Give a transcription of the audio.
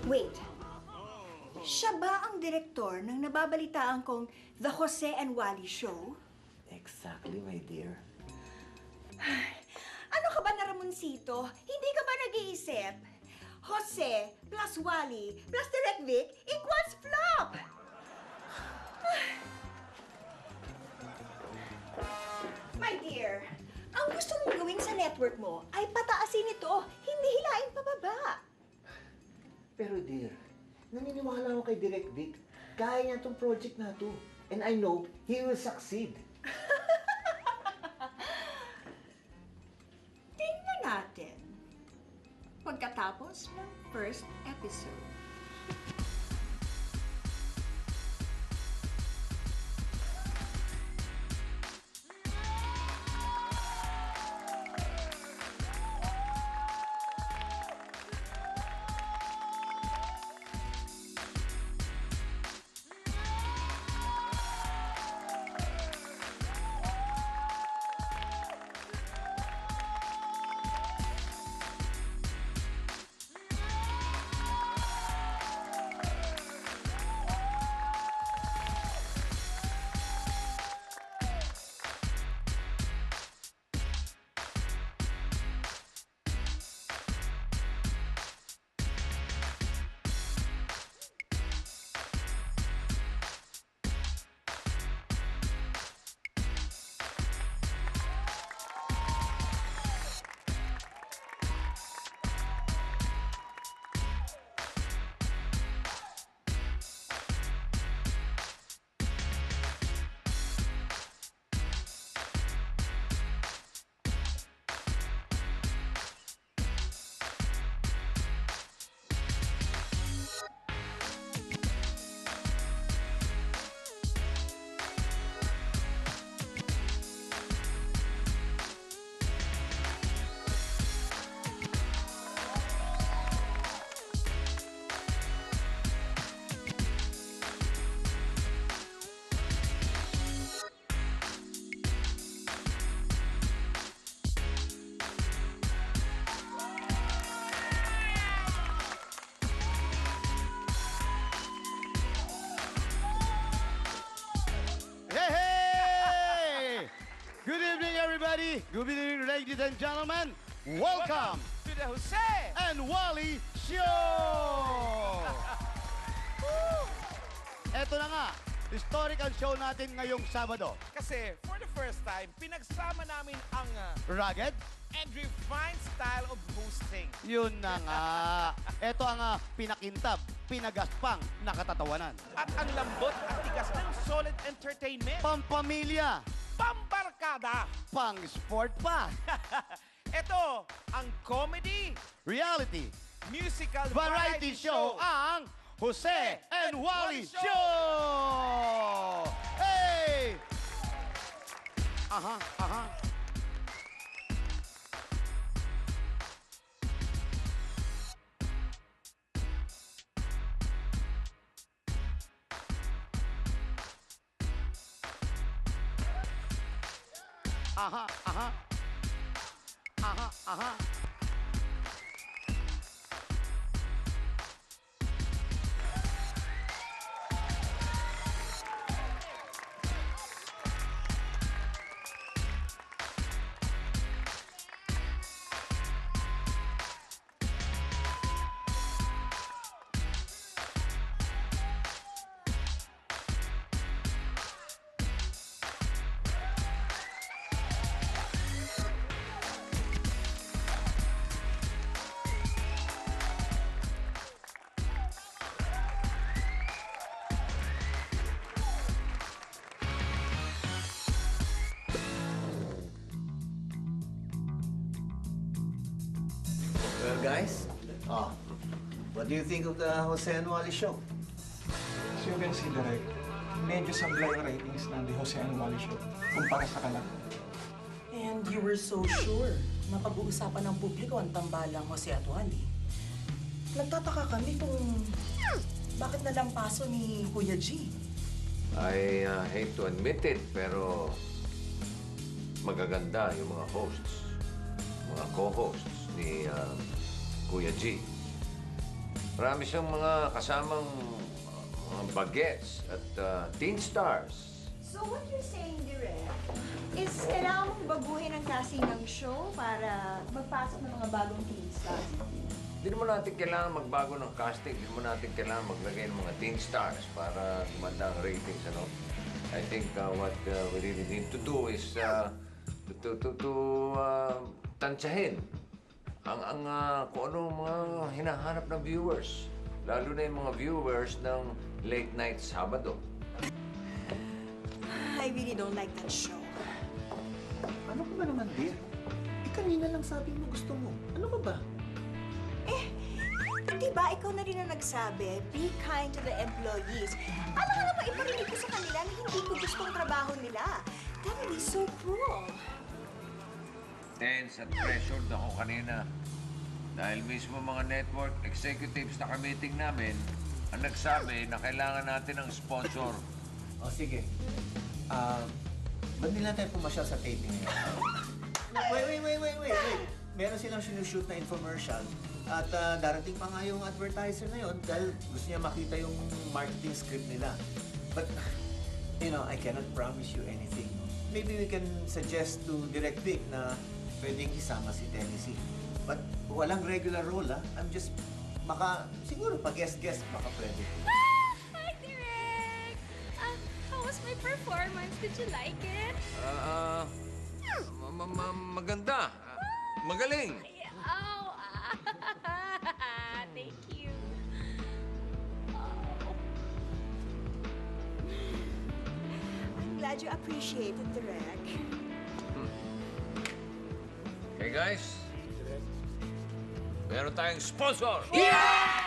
Wait. Siya ba ang direktor ng nababalitaan kong The Jose and Wally Show? Exactly, my dear. Ano ka ba, Naramoncito? Hindi ka ba nag-iisip? Jose plus Wally plus Direk Vic equals flop! My dear, ang gusto mong gawin sa network mo ay pataasin ito, hindi hilain pababa. Pero dear, naniniwala ako kay Direk Vic. Kaya niya itong project na to. And I know he will succeed. Tingnan natin. Pagkatapos ng first episode. Good evening, ladies and gentlemen. Welcome to the Jose and Wally Show! Eto na nga, historical show natin ngayong Sabado. Kasi for the first time, pinagsama namin ang Rugged? and refined style of hosting. Yun na nga. Eto ang pinakintab, pinagaspang nakatatawanan. At ang lambot at tigas ng solid entertainment. Pampamilya, Pambarkada! pang-sport pa, Ito ang comedy, reality, musical variety show ang Jose and Wally Show! Hey! Aha, aha. Aha, aha. Aha, aha. Well, guys, what do you think of the Jose and Wally show? As you can see, Direk, medyo sablay ang ratings ng The Jose and Wally Show kumpara sa kalat. And you were so sure na pag-uusapan ng publiko ang tambalang Jose at Wally. Nagtataka kami kung bakit nalampaso ni Kuya G. I hate to admit it, pero magaganda yung mga hosts, mga co-hosts ni Kuya G. Marami siyang mga kasamang mga bagets at teen stars. So what you're saying, Direk, is kailangan mong baguhin ang casting ng show para magpasok ng mga bagong teen stars? Hindi naman natin kailangan magbago ng casting. Hindi naman natin kailangan maglagay ng mga teen stars para gumanda ang ratings, ano? I think what we really need to do is tansyahin ang kung ano mga hinahanap ng viewers. Lalo na yung mga viewers ng late night Sabado. I really don't like that show. Ano ka ba naman, dear? Kanina lang sabi mo gusto mo. Ano ka ba? Diba, ikaw na rin ang nagsabi, be kind to the employees. Alam nga naman, iparinig ko sa kanila na hindi ko gustong trabaho nila. That would be so cruel. Tense at pressured ako kanina. Dahil mismo mga network executives na ka-meeting namin ang nagsabi na kailangan natin ng sponsor. O sige. Ba't nila tayo pumasyal sa taping ngayon? Wait. Meron silang sinushoot na infomercial at darating pa nga yung advertiser na yun dahil gusto niya makita yung marketing script nila. But, I cannot promise you anything. Maybe we can suggest to Direct Vic na pwedeng isama si Tennessee. But walang regular role, ah. I'm just, siguro pa-guest-guest, baka pwede. Hi, Direk! How was my performance? Did you like it? Maganda. Magaling. Oh, thank you. Oh. I'm glad you appreciate it, Direk. Okay, guys. Meron tayong sponsor. Yeah!